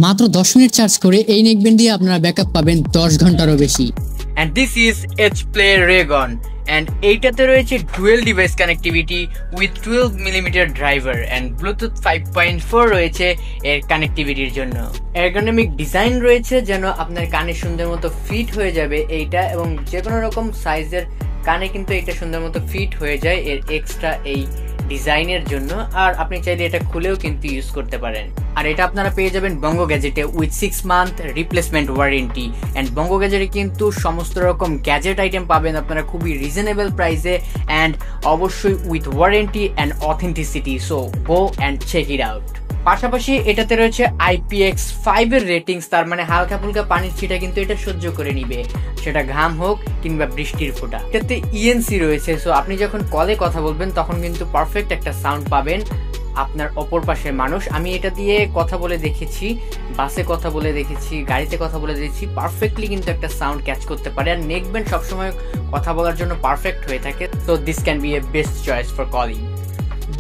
মাত্র 10 minute charge করে এই নেকব্যান্ড দিয়ে আপনারা ব্যাকআপ পাবেন 10 ঘন্টারও বেশি। And this is H-Play Raygon and এইটাতে রয়েছে dual device connectivity with 12mm driver and Bluetooth 5.4 রয়েছে এর কানেক্টিভিটির জন্য। এরগোনমিক ডিজাইন রয়েছে যেন আপনার কানে সুন্দর মতো ফিট হয়ে যাবে এইটা, এবং যে কোনো রকম সাইজের কানে কিন্তু এটা সুন্দর মতো ফিট হয়ে যায় এর এক্সট্রা এই ডিজাইনের জন্য। আর আপনি চাইলে এটা খুলেও কিন্তু ইউজ করতে পারেন। আর এটা আপনারা পেয়ে যাবেন বঙ্গ গ্যাজেটে with 6 month replacement warranty. And Banga গ্যাজেটে কিন্তু সমস্ত রকম গ্যাজেট আইটেম পাবেন আপনারা খুবই রিজনেবল প্রাইসে অ্যান্ড অবশ্যই with warranty and authenticity. So go and check it out. পাশাপাশি এটাতে রয়েছে IPX5 এর রেটিংস, তার মানে হালকা ফুলকা পানির ছিটা কিন্তু এটা সহ্য করে নিবে, সেটা ঘাম হোক কিংবা বৃষ্টির ফোঁটা। এটাতে ENC রয়েছে, সো আপনি যখন কলে কথা বলবেন তখন কিন্তু পারফেক্ট একটা সাউন্ড পাবেন আপনার অপর পাশের মানুষ। আমি এটা দিয়ে কথা বলে দেখেছি, বাসে কথা বলে দেখেছি, গাড়িতে কথা বলে দেখেছি, পারফেক্টলি কিন্তু একটা সাউন্ড ক্যাচ করতে পারে। আর নেকব্যান্ড সবসময় কথা বলার জন্য পারফেক্ট হয়ে থাকে, so this can be a best choice for calling.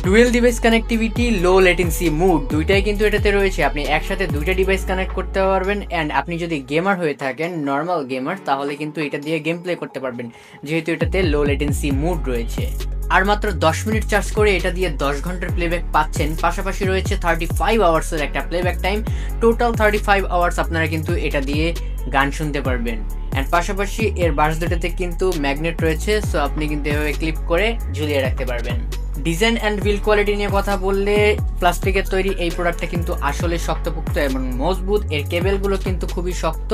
Dual device connectivity, low latency mode দুইটাই কিন্তু এটাতে রয়েছে। আপনি একসাথে দুইটা ডিভাইস কানেক্ট করতে পারবেন অ্যান্ড আপনি যদি গেমার হয়ে থাকেন, নর্মাল গেমার, তাহলে কিন্তু এটা দিয়ে গেম প্লে করতে পারবেন যেহেতু এটাতে লো লেটেন্সি মুড রয়েছে। আর মাত্র 10 মিনিট চার্জ করে এটা দিয়ে 10 ঘন্টার প্লেব্যাক পাচ্ছেন। পাশাপাশি রয়েছে 35 আওয়ার্সের একটা প্লেব্যাক টাইম। টোটাল 35 আওয়ার্স আপনারা কিন্তু এটা দিয়ে গান শুনতে পারবেন। অ্যান্ড পাশাপাশি এর বাস দুটোতে কিন্তু ম্যাগনেট রয়েছে, সো আপনি কিন্তু এভাবে ক্লিপ করে ঝুলিয়ে রাখতে পারবেন। ডিজাইন অ্যান্ড বিল্ড কোয়ালিটি নিয়ে কথা বললে প্লাস্টিকের তৈরি এই প্রোডাক্টটা কিন্তু আসলে শক্তপোক্ত এবং মজবুত। এর কেবেলগুলো কিন্তু খুবই শক্ত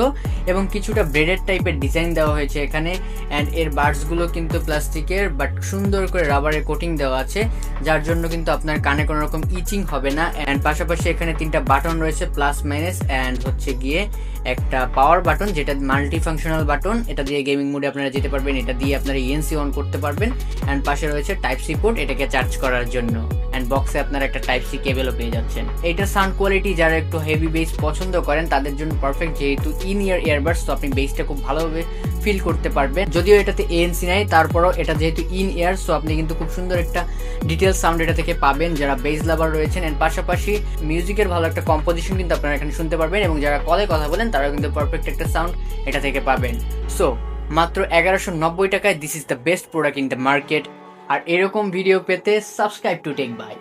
এবং কিছুটা ব্রেডেড টাইপের ডিজাইন দেওয়া হয়েছে এখানে। অ্যান্ড এর বাডসগুলো কিন্তু প্লাস্টিকের বাট সুন্দর করে রাবারের কোটিং দেওয়া আছে, যার জন্য কিন্তু আপনার কানে কোনো রকম ইচিং হবে না। অ্যান্ড পাশাপাশি এখানে 3টা বাটন রয়েছে, প্লাস মাইনাস অ্যান্ড হচ্ছে গিয়ে একটা পাওয়ার বাটন যেটা মাল্টি ফাংশনাল বাটন। এটা দিয়ে গেমিং মোডে আপনারা যেতে পারবেন, এটা দিয়ে আপনারা ENC অন করতে পারবেন। অ্যান্ড পাশে রয়েছে টাইপ সি পোর্ট এটাকে চার্জ করার জন্য। অ্যান্ড বক্সে আপনারা একটা টাইপ সি কেবলও পেয়ে যাচ্ছেন। এটা সাউন্ড কোয়ালিটি যারা একটু হেভি বেস পছন্দ করেন তাদের জন্য পারফেক্ট, যেহেতু ইন ইয়ার ইয়ারবাডস, তো আপনি বেসটা খুব ভালোভাবে ফিল করতে পারবেন। যদিও এটাতে ANC নাই, তারপরও এটা যেহেতু ইন ইয়ার, সো আপনি কিন্তু খুব সুন্দর একটা ডিটেল সাউন্ড এটা থেকে পাবেন যারা বেস লাভার রয়েছেন। অ্যান্ড পাশাপাশি মিউজিকের ভালো একটা কম্পোজিশন কিন্তু আপনারা এখানে শুনতে পারবেন, এবং যারা কলে কথা বলেন তারাও কিন্তু পারফেক্ট একটা সাউন্ড এটা থেকে পাবেন। সো মাত্র 1190 টাকায় this is the best product in the market. আর এরকম ভিডিও পেতে সাবস্ক্রাইব টু টেক বাই।